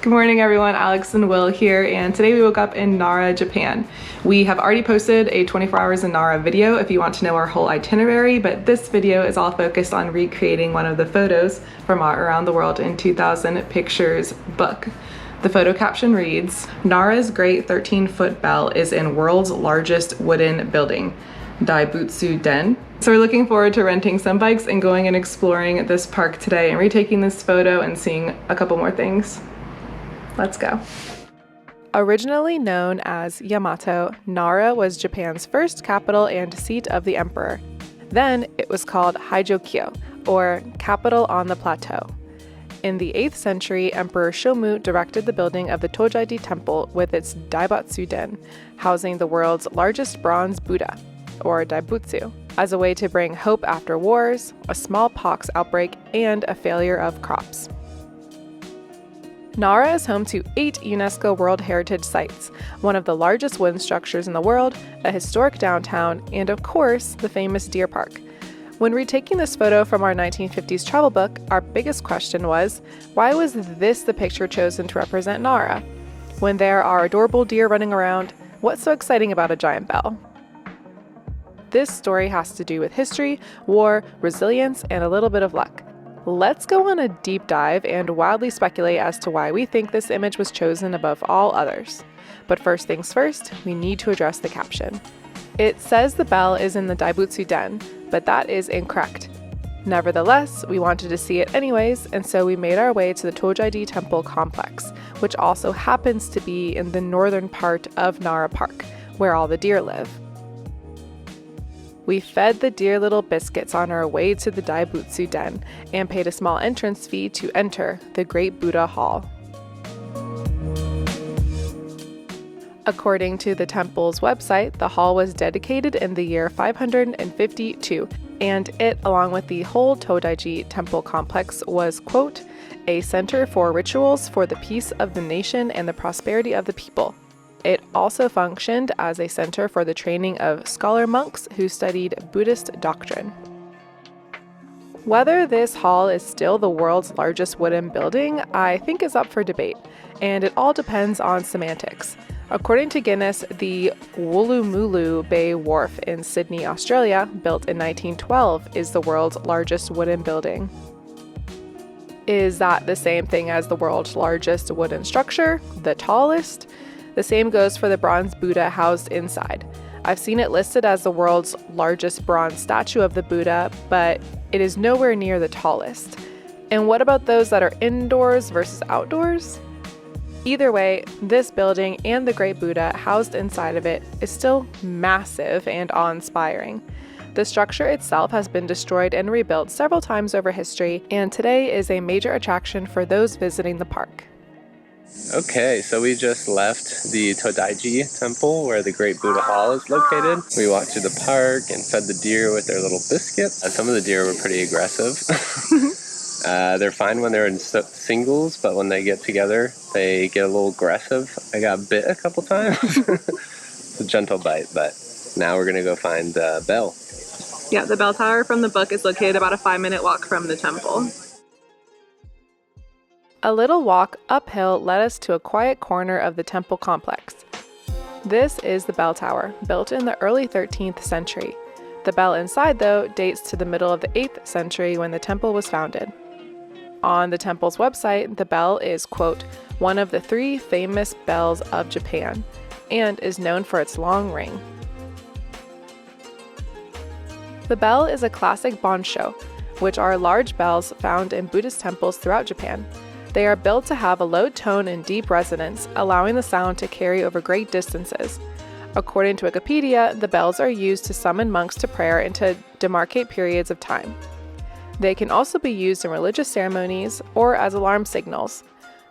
Good morning everyone, Alex and Will here, and today we woke up in Nara, Japan. We have already posted a 24 hours in Nara video if you want to know our whole itinerary, but this video is all focused on recreating one of the photos from our Around the World in 2000 Pictures book. The photo caption reads, "Nara's great 13-foot bell is in world's largest wooden building, Daibutsu Den." So we're looking forward to renting some bikes and going and exploring this park today and retaking this photo and seeing a couple more things. Let's go. Originally known as Yamato, Nara was Japan's first capital and seat of the emperor. Then it was called Haijokyo, or capital on the plateau. In the 8th century, Emperor Shomu directed the building of the Todaiji temple with its Daibutsu Den, housing the world's largest bronze Buddha, or Daibutsu, as a way to bring hope after wars, a smallpox outbreak, and a failure of crops. Nara is home to 8 UNESCO World Heritage Sites, one of the largest wooden structures in the world, a historic downtown, and of course, the famous deer park. When retaking this photo from our 1950s travel book, our biggest question was, why was this the picture chosen to represent Nara? When there are adorable deer running around, what's so exciting about a giant bell? This story has to do with history, war, resilience, and a little bit of luck. Let's go on a deep dive and wildly speculate as to why we think this image was chosen above all others. But first things first, we need to address the caption. It says the bell is in the Daibutsu Den, but that is incorrect. Nevertheless, we wanted to see it anyways, and so we made our way to the Todaiji temple complex, which also happens to be in the northern part of Nara Park, where all the deer live. We fed the dear little biscuits on our way to the Daibutsu Den and paid a small entrance fee to enter the Great Buddha Hall. According to the temple's website, the hall was dedicated in the year 552, and it, along with the whole Tōdai-ji temple complex, was, quote, a center for rituals for the peace of the nation and the prosperity of the people. It also functioned as a center for the training of scholar monks who studied Buddhist doctrine. Whether this hall is still the world's largest wooden building, I think is up for debate, and it all depends on semantics. According to Guinness, the Woolloomooloo Bay Wharf in Sydney, Australia, built in 1912, is the world's largest wooden building. Is that the same thing as the world's largest wooden structure, the tallest? The same goes for the bronze Buddha housed inside. I've seen it listed as the world's largest bronze statue of the Buddha, but it is nowhere near the tallest. And what about those that are indoors versus outdoors? Either way, this building and the Great Buddha housed inside of it is still massive and awe-inspiring. The structure itself has been destroyed and rebuilt several times over history, and today is a major attraction for those visiting the park. Okay, so we just left the Todaiji temple where the Great Buddha Hall is located. We walked through the park and fed the deer with their little biscuits. Some of the deer were pretty aggressive. They're fine when they're in singles, but when they get together, they get a little aggressive. I got bit a couple times. It's a gentle bite, but now we're gonna go find the bell. Yeah, the bell tower from the book is located about a 5-minute walk from the temple. A little walk uphill led us to a quiet corner of the temple complex. This is the bell tower, built in the early 13th century. The bell inside, though, dates to the middle of the 8th century when the temple was founded. On the temple's website, the bell is, quote, one of the 3 famous bells of Japan, and is known for its long ring. The bell is a classic Bonshō, which are large bells found in Buddhist temples throughout Japan. They are built to have a low tone and deep resonance, allowing the sound to carry over great distances. According to Wikipedia, the bells are used to summon monks to prayer and to demarcate periods of time. They can also be used in religious ceremonies or as alarm signals.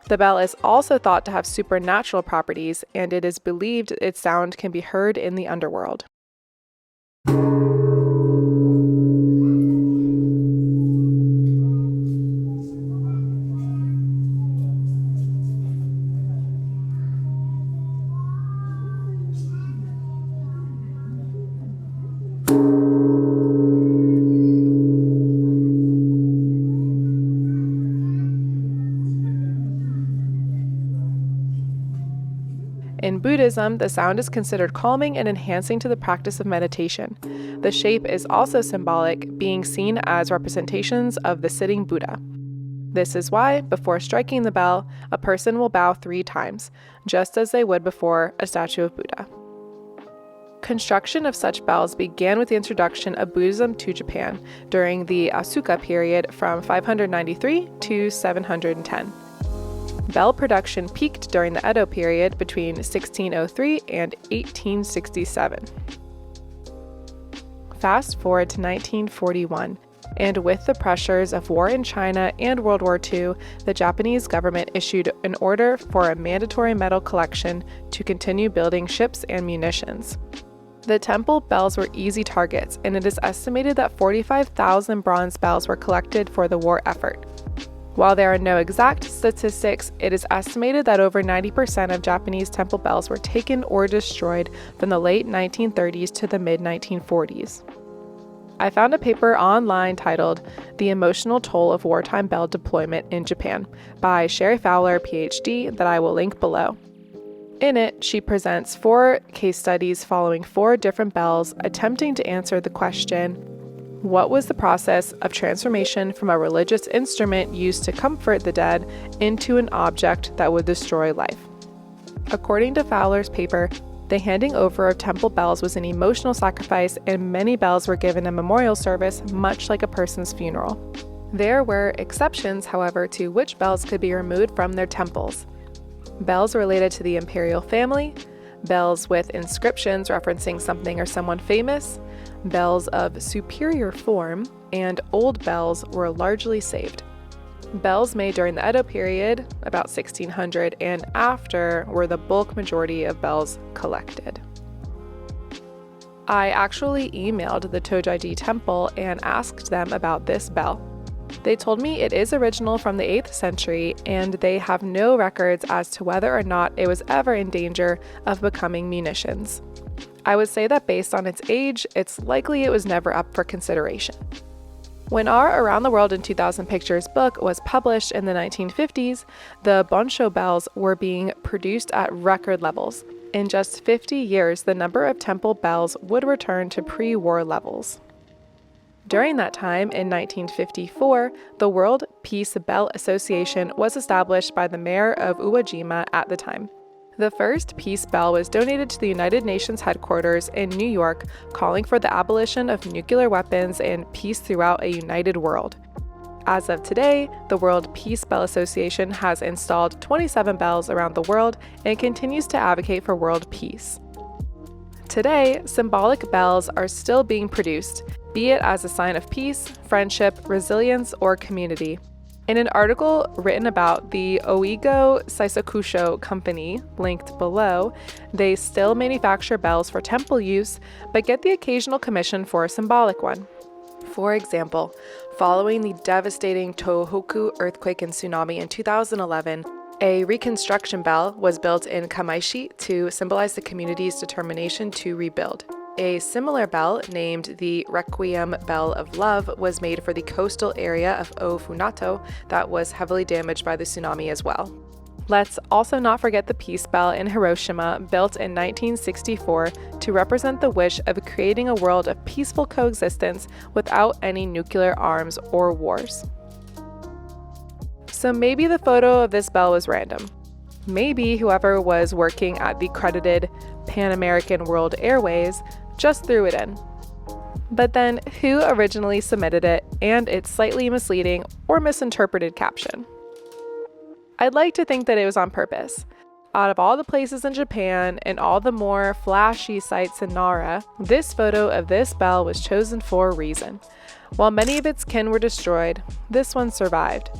The bell is also thought to have supernatural properties, and it is believed its sound can be heard in the underworld. In Buddhism, the sound is considered calming and enhancing to the practice of meditation. The shape is also symbolic, being seen as representations of the sitting Buddha. This is why, before striking the bell, a person will bow 3 times, just as they would before a statue of Buddha. Construction of such bells began with the introduction of Buddhism to Japan during the Asuka period from 593 to 710. Bell production peaked during the Edo period between 1603 and 1867. Fast forward to 1941, and with the pressures of war in China and World War II, the Japanese government issued an order for a mandatory metal collection to continue building ships and munitions. The temple bells were easy targets, and it is estimated that 45,000 bronze bells were collected for the war effort. While there are no exact statistics, it is estimated that over 90% of Japanese temple bells were taken or destroyed from the late 1930s to the mid-1940s. I found a paper online titled The Emotional Toll of Wartime Bell Deployment in Japan by Sherry Fowler, PhD, that I will link below. In it, she presents 4 case studies following 4 different bells, attempting to answer the question, what was the process of transformation from a religious instrument used to comfort the dead into an object that would destroy life? According to Fowler's paper, the handing over of temple bells was an emotional sacrifice, and many bells were given a memorial service, much like a person's funeral. There were exceptions, however, to which bells could be removed from their temples. Bells related to the imperial family, bells with inscriptions referencing something or someone famous, bells of superior form, and old bells were largely saved. Bells made during the Edo period, about 1600, and after were the bulk majority of bells collected. I actually emailed the Todaiji temple and asked them about this bell. They told me it is original from the 8th century, and they have no records as to whether or not it was ever in danger of becoming munitions. I would say that based on its age, it's likely it was never up for consideration. When our Around the World in 2000 Pictures book was published in the 1950s, the Bonshō bells were being produced at record levels. In just 50 years, the number of temple bells would return to pre-war levels. During that time, in 1954, the World Peace Bell Association was established by the mayor of Uwajima at the time. The first peace bell was donated to the United Nations headquarters in New York, calling for the abolition of nuclear weapons and peace throughout a united world. As of today, the World Peace Bell Association has installed 27 bells around the world and continues to advocate for world peace. Today, symbolic bells are still being produced, be it as a sign of peace, friendship, resilience, or community. In an article written about the Oigo Seisakusho company, linked below, they still manufacture bells for temple use, but get the occasional commission for a symbolic one. For example, following the devastating Tohoku earthquake and tsunami in 2011, a reconstruction bell was built in Kamaishi to symbolize the community's determination to rebuild. A similar bell, named the Requiem Bell of Love, was made for the coastal area of Ofunato that was heavily damaged by the tsunami as well. Let's also not forget the Peace Bell in Hiroshima, built in 1964 to represent the wish of creating a world of peaceful coexistence without any nuclear arms or wars. So maybe the photo of this bell was random. Maybe whoever was working at the credited Pan American World Airways just threw it in. But then, who originally submitted it and its slightly misleading or misinterpreted caption? I'd like to think that it was on purpose. Out of all the places in Japan and all the more flashy sites in Nara, this photo of this bell was chosen for a reason. While many of its kin were destroyed, this one survived.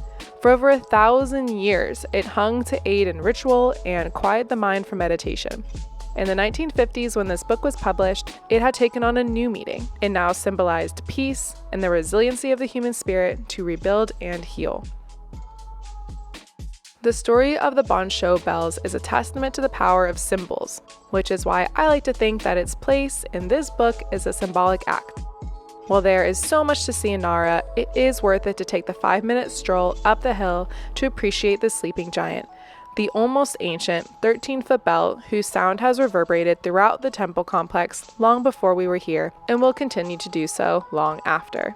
For over 1,000 years, it hung to aid in ritual and quiet the mind for meditation. In the 1950s, when this book was published, it had taken on a new meaning. It now symbolized peace and the resiliency of the human spirit to rebuild and heal. The story of the Bonshō bells is a testament to the power of symbols, which is why I like to think that its place in this book is a symbolic act. While there is so much to see in Nara, it is worth it to take the 5-minute stroll up the hill to appreciate the sleeping giant. the almost ancient 13-foot bell whose sound has reverberated throughout the temple complex long before we were here and will continue to do so long after.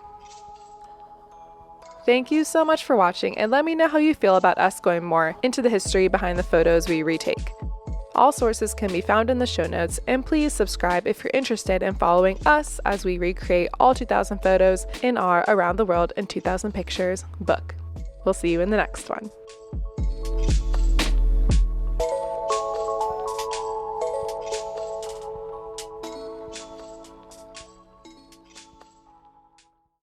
Thank you so much for watching, and let me know how you feel about us going more into the history behind the photos we retake. All sources can be found in the show notes, and please subscribe if you're interested in following us as we recreate all 2,000 photos in our Around the World in 2,000 Pictures book. We'll see you in the next one.